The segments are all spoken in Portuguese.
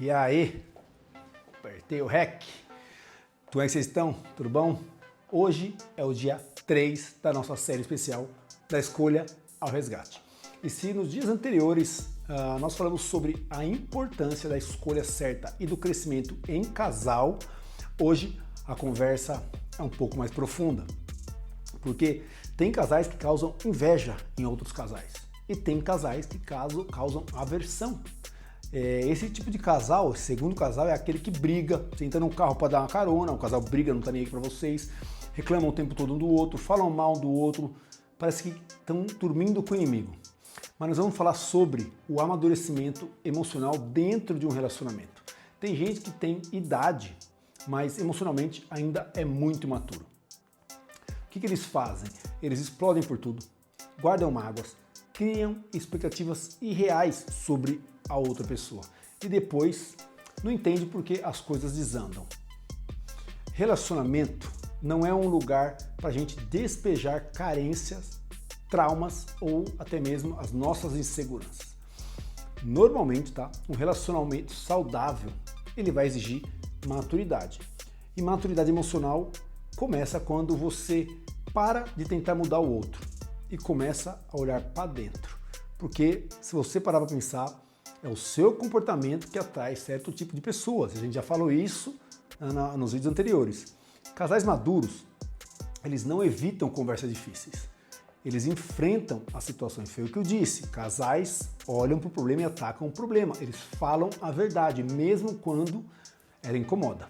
E aí, apertei o REC. Como é que vocês estão? Tudo bom? Hoje é o dia 3 da nossa série especial da escolha ao resgate. E se nos dias anteriores nós falamos sobre a importância da escolha certa e do crescimento em casal, hoje a conversa é um pouco mais profunda. Porque tem casais que causam inveja em outros casais e tem casais que causam aversão. Esse tipo de casal, esse segundo casal, é aquele que briga, você entra no carro para dar uma carona, o casal briga, não tá nem aí para vocês, reclamam o tempo todo um do outro, falam mal do outro, parece que estão dormindo com o inimigo. Mas nós vamos falar sobre o amadurecimento emocional dentro de um relacionamento. Tem gente que tem idade, mas emocionalmente ainda é muito imaturo. O que eles fazem? Eles explodem por tudo, guardam mágoas, criam expectativas irreais sobre a outra pessoa e depois não entende por que as coisas desandam. Relacionamento não é um lugar para a gente despejar carências, traumas ou até mesmo as nossas inseguranças. Normalmente, um relacionamento saudável, ele vai exigir maturidade. E maturidade emocional começa quando você para de tentar mudar o outro e começa a olhar para dentro. Porque se você parar para pensar, é o seu comportamento que atrai certo tipo de pessoas. A gente já falou isso nos vídeos anteriores. Casais maduros, eles não evitam conversas difíceis. Eles enfrentam as situações. Foi o que eu disse. Casais olham para o problema e atacam o problema. Eles falam a verdade, mesmo quando ela incomoda.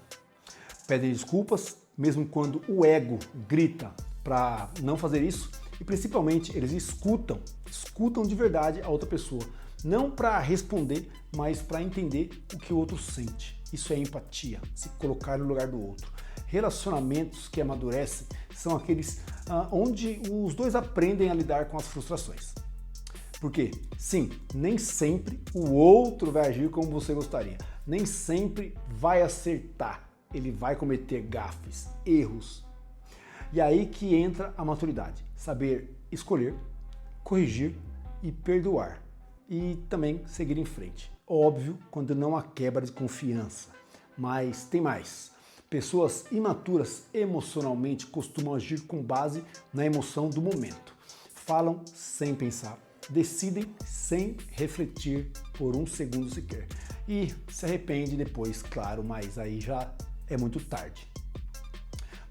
Pedem desculpas, mesmo quando o ego grita para não fazer isso. E principalmente, eles escutam de verdade a outra pessoa. Não para responder, mas para entender o que o outro sente. Isso é empatia, se colocar no lugar do outro. Relacionamentos que amadurecem são aqueles onde os dois aprendem a lidar com as frustrações. Porque, sim, nem sempre o outro vai agir como você gostaria. Nem sempre vai acertar. Ele vai cometer gafes, erros. E aí que entra a maturidade. Saber escolher, corrigir e perdoar. E também seguir em frente. Óbvio, quando não há quebra de confiança. Mas tem mais. Pessoas imaturas emocionalmente costumam agir com base na emoção do momento. Falam sem pensar. Decidem sem refletir por um segundo sequer. E se arrepende depois, claro, mas aí já é muito tarde.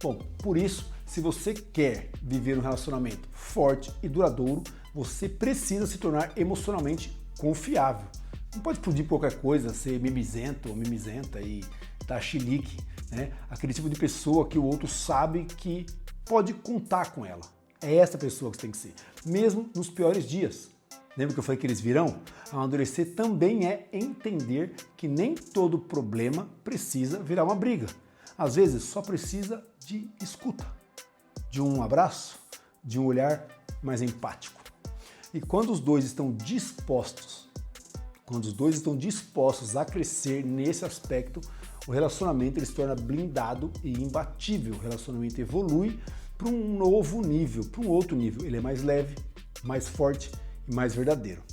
Bom, por isso, se você quer viver um relacionamento forte e duradouro, você precisa se tornar emocionalmente confiável. Não pode explodir por qualquer coisa, ser mimizento ou mimizenta e dar chilique, né? Aquele tipo de pessoa que o outro sabe que pode contar com ela. É essa pessoa que você tem que ser, mesmo nos piores dias. Lembra que eu falei que eles virão? Amadurecer também é entender que nem todo problema precisa virar uma briga. Às vezes só precisa de escuta, de um abraço, de um olhar mais empático. E quando os dois estão dispostos a crescer nesse aspecto, o relacionamento ele se torna blindado e imbatível. O relacionamento evolui para um novo nível, para um outro nível. Ele é mais leve, mais forte e mais verdadeiro.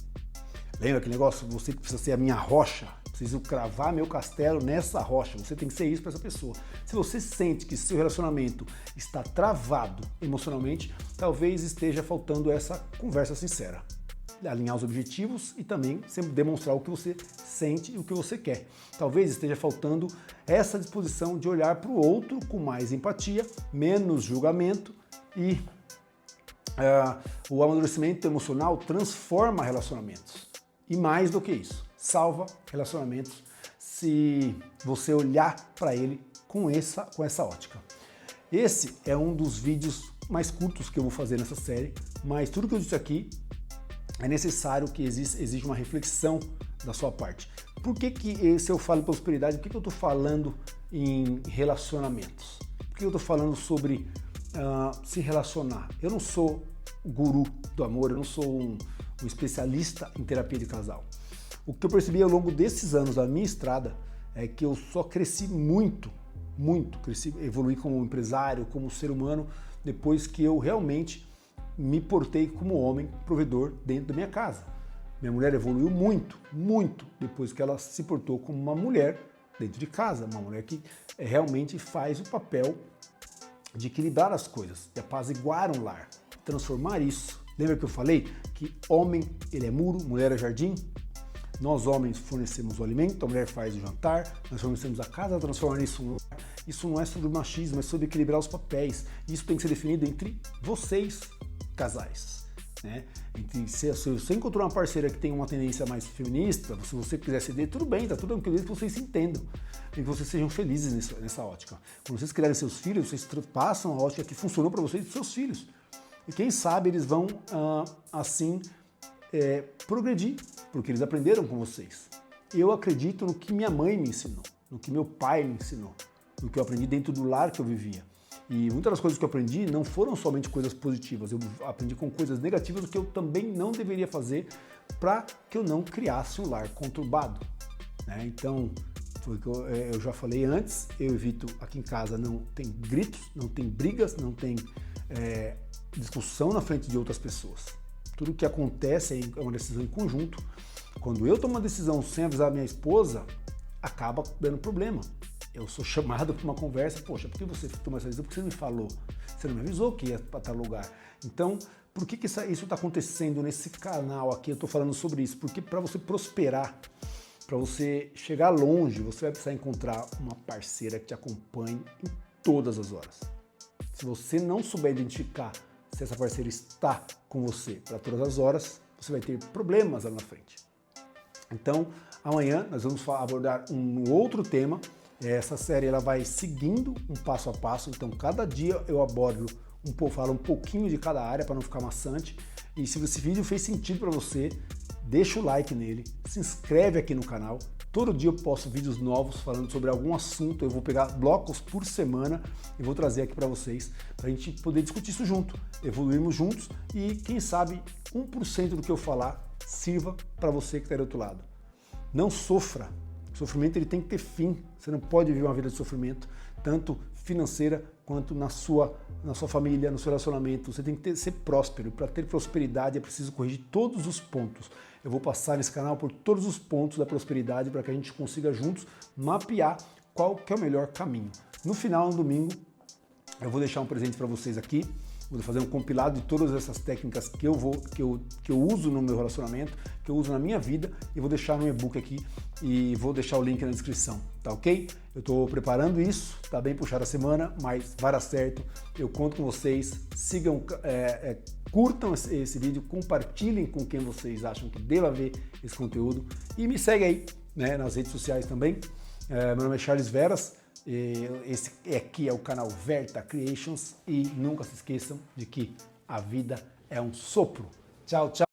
Lembra aquele negócio? Você precisa ser a minha rocha. Preciso cravar meu castelo nessa rocha. Você tem que ser isso para essa pessoa. Se você sente que seu relacionamento está travado emocionalmente, talvez esteja faltando essa conversa sincera. Alinhar os objetivos e também sempre demonstrar o que você sente e o que você quer. Talvez esteja faltando essa disposição de olhar para o outro com mais empatia, menos julgamento e o amadurecimento emocional transforma relacionamentos. E mais do que isso, salva relacionamentos se você olhar para ele com essa ótica. Esse é um dos vídeos mais curtos que eu vou fazer nessa série, mas tudo que eu disse aqui é necessário que exija uma reflexão da sua parte. Por que se eu falo em prosperidade, por que eu estou falando em relacionamentos? Por que eu estou falando sobre se relacionar? Eu não sou guru do amor, eu não sou um especialista em terapia de casal. O que eu percebi ao longo desses anos da minha estrada é que eu só cresci muito, evoluí como empresário, como ser humano, depois que eu realmente me portei como homem provedor dentro da minha casa. Minha mulher evoluiu muito, muito, depois que ela se portou como uma mulher dentro de casa, uma mulher que realmente faz o papel de equilibrar as coisas, de apaziguar um lar, transformar isso. Lembra que eu falei que homem, ele é muro, mulher é jardim? Nós homens fornecemos o alimento, a mulher faz o jantar, nós fornecemos a casa, transformar isso em um lar. Isso não é sobre machismo, é sobre equilibrar os papéis. Isso tem que ser definido entre vocês, casais. Né? Se você encontrou uma parceira que tem uma tendência mais feminista, se você quiser ceder, tudo bem, tá tudo tranquilo, que vocês se entendam e que vocês sejam felizes nessa ótica. Quando vocês criarem seus filhos, vocês passam a ótica que funcionou para vocês e seus filhos. E quem sabe eles vão, assim, progredir, porque eles aprenderam com vocês. Eu acredito no que minha mãe me ensinou, no que meu pai me ensinou, no que eu aprendi dentro do lar que eu vivia. E muitas das coisas que eu aprendi não foram somente coisas positivas, eu aprendi com coisas negativas, o que eu também não deveria fazer para que eu não criasse um lar conturbado. Né? Então, foi o que eu já falei antes, eu evito, aqui em casa não tem gritos, não tem brigas, não tem discussão na frente de outras pessoas. Tudo que acontece é uma decisão em conjunto. Quando eu tomo uma decisão sem avisar a minha esposa, acaba dando problema. Eu sou chamado para uma conversa, poxa, por que você tomou essa decisão? Por que você não me falou? Você não me avisou que ia para tal lugar? Então, por que isso está acontecendo nesse canal aqui? Eu estou falando sobre isso, porque para você prosperar, para você chegar longe, você vai precisar encontrar uma parceira que te acompanhe em todas as horas. Se você não souber identificar se essa parceira está com você para todas as horas, você vai ter problemas lá na frente. Então, amanhã nós vamos abordar um outro tema. Essa série ela vai seguindo um passo a passo, então cada dia eu abordo falo um pouquinho de cada área para não ficar maçante. E se esse vídeo fez sentido para você, deixa o like nele, se inscreve aqui no canal. Todo dia eu posto vídeos novos falando sobre algum assunto, eu vou pegar blocos por semana e vou trazer aqui para vocês, para a gente poder discutir isso junto, evoluirmos juntos e quem sabe 1% do que eu falar sirva para você que está do outro lado. Não sofra. O sofrimento ele tem que ter fim. Você não pode viver uma vida de sofrimento, tanto financeira quanto na sua família, no seu relacionamento. Você tem que ser próspero. Para ter prosperidade é preciso corrigir todos os pontos. Eu vou passar nesse canal por todos os pontos da prosperidade para que a gente consiga juntos mapear qual que é o melhor caminho. No final, no domingo, eu vou deixar um presente para vocês aqui. Vou fazer um compilado de todas essas técnicas que eu uso no meu relacionamento, que eu uso na minha vida, e vou deixar no e-book aqui e vou deixar o link na descrição, tá ok? Eu estou preparando isso, tá bem puxada a semana, mas vai dar certo. Eu conto com vocês, sigam, curtam esse vídeo, compartilhem com quem vocês acham que deva ver esse conteúdo e me segue aí, né, nas redes sociais também. Meu nome é Charles Veras. Esse aqui é o canal Verta Creations e nunca se esqueçam de que a vida é um sopro. Tchau, tchau.